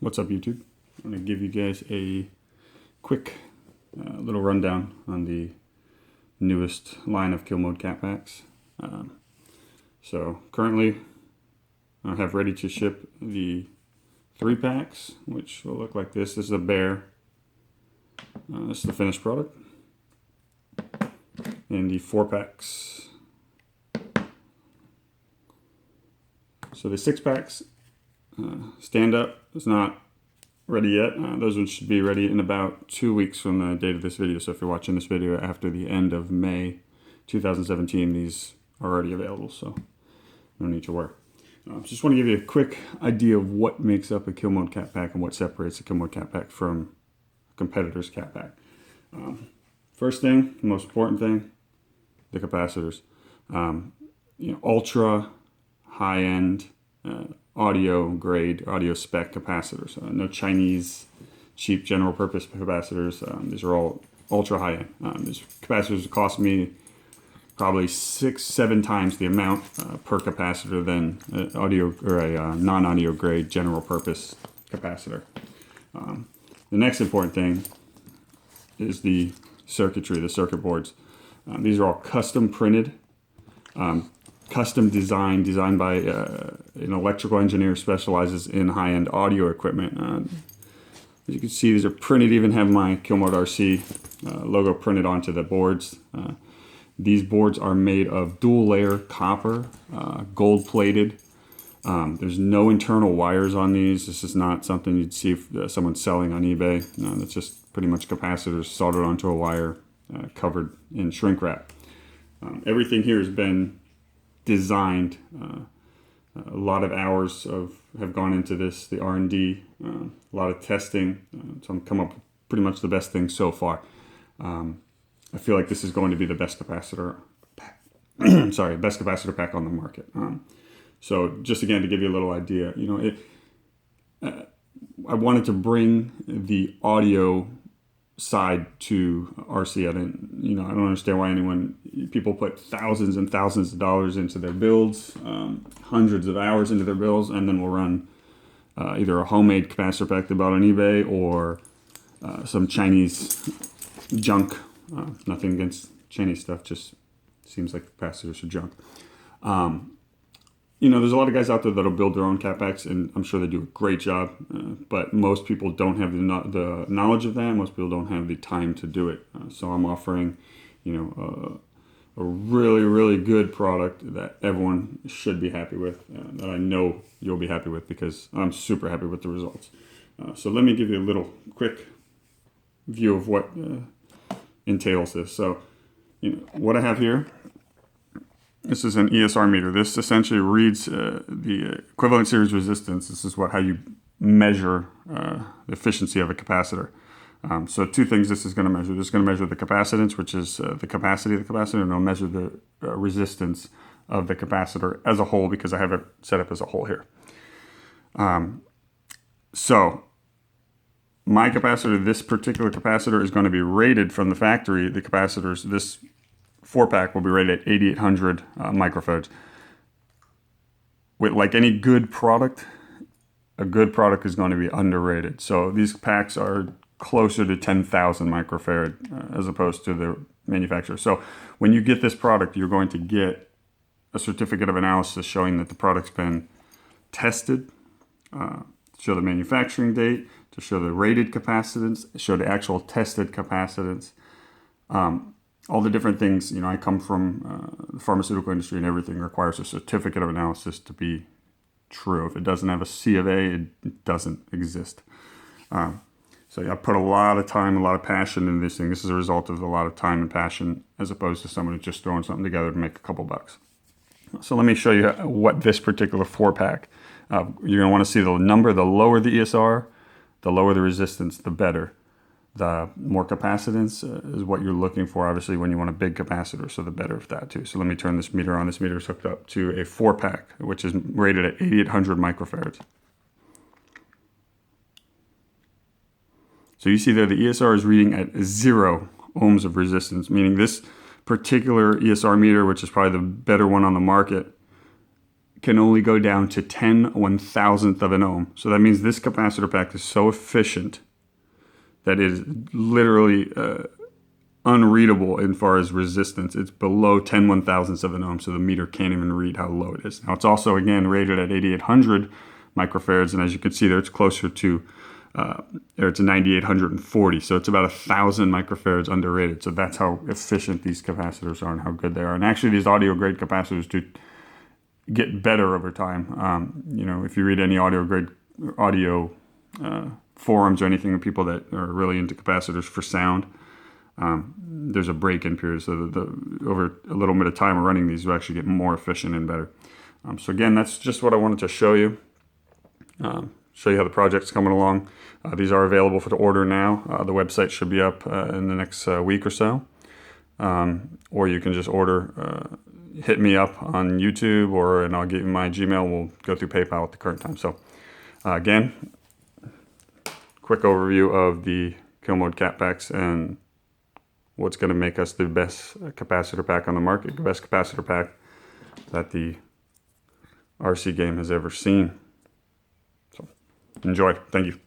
What's up, YouTube? I'm going to give you guys a quick little rundown on the newest line of kill mode cat packs. So currently I have ready to ship the 3 packs, which will look like this. This is a bear. This is the finished product. And the 4 packs. So the 6 packs stand up is not ready yet. Those ones should be ready in about 2 weeks from the date of this video. So if you're watching this video after the end of May 2017, these are already available, so no need to worry. Just want to give you a quick idea of what makes up a kill mode cat pack and what separates a kill mode cat pack from a competitor's cat pack. First thing, most important thing, the capacitors. Ultra high-end audio grade, audio spec capacitors. No Chinese cheap general purpose capacitors. These are all ultra high-end. These capacitors cost me probably 6-7 times the amount per capacitor than audio or a non-audio grade general purpose capacitor. The next important thing is the circuitry, the circuit boards. These are all custom printed, custom designed by an electrical engineer who specializes in high-end audio equipment. As you can see, these are printed, even have my Kill Mode RC logo printed onto the boards. These boards are made of dual layer copper, gold plated. There's no internal wires on these. This is not something you'd see if someone's selling on eBay. No, that's just pretty much capacitors soldered onto a wire, covered in shrink wrap. Everything here has been designed. A lot of hours have gone into this, the R&D, a lot of testing. So I'm come up with pretty much the best thing so far. I feel like this is going to be the best capacitor pack. Sorry, best capacitor pack on the market. So just again to give you a little idea, I wanted to bring the audio side to RC. I don't understand why people put thousands and thousands of dollars into their builds, hundreds of hours into their builds, and then will run either a homemade capacitor pack they bought on eBay or some Chinese junk. Nothing against Chinese stuff, just seems like capacitors are junk. There's a lot of guys out there that'll build their own cat packs, and I'm sure they do a great job, but most people don't have the knowledge of that. Most people don't have the time to do it. So I'm offering, a really, really good product that everyone should be happy with, that I know you'll be happy with because I'm super happy with the results. So let me give you a little quick view of what entails this. So, what I have here, this is an ESR meter. This essentially reads the equivalent series resistance. This is how you measure the efficiency of a capacitor. So 2 things this is going to measure. This is going to measure the capacitance, which is the capacity of the capacitor, and it'll measure the resistance of the capacitor as a whole because I have it set up as a whole here. So my capacitor, this particular capacitor, is going to be rated from the factory. The capacitors, this 4-pack will be rated at 8,800 microfarads. Like any good product, a good product is going to be underrated. So these packs are closer to 10,000 microfarad as opposed to the manufacturer. So when you get this product, you're going to get a certificate of analysis showing that the product's been tested, show the manufacturing date, to show the rated capacitance, show the actual tested capacitance, all the different things. I come from the pharmaceutical industry, and everything requires a certificate of analysis to be true. If it doesn't have a C of A, it doesn't exist. So I put a lot of time, a lot of passion into this thing. This is a result of a lot of time and passion as opposed to someone who's just throwing something together to make a couple bucks. So let me show you what this particular 4-pack, you're going to want to see the number. The lower the ESR, the lower the resistance, the better. The more capacitance is what you're looking for, obviously, when you want a big capacitor, so the better of that too. So let me turn this meter on. This meter is hooked up to a 4-pack, which is rated at 8,800 microfarads. So you see there the ESR is reading at 0 ohms of resistance, meaning this particular ESR meter, which is probably the better one on the market, can only go down to 10/1000th of an ohm. So that means this capacitor pack is so efficient that it is literally unreadable as far as resistance. It's below 10/1000ths of an ohm, so the meter can't even read how low it is. Now it's also, again, rated at 8800 microfarads, and as you can see there, it's closer to it's a 9840, so it's about 1,000 microfarads underrated. So that's how efficient these capacitors are and how good they are. And actually, these audio grade capacitors do get better over time. You know, if you read any audio grade audio forums or anything, people that are really into capacitors for sound, there's a break-in period, so over a little bit of time of running these, you actually get more efficient and better. So again, that's just what I wanted to show you. Show you how the project's coming along. These are available for the order now. The website should be up in the next week or so. Or you can just order, hit me up on YouTube, and I'll give you my Gmail. We'll go through PayPal at the current time. So again, quick overview of the Kill Mode Cap Packs and what's going to make us the best capacitor pack on the market, the best capacitor pack that the RC game has ever seen. So enjoy. Thank you.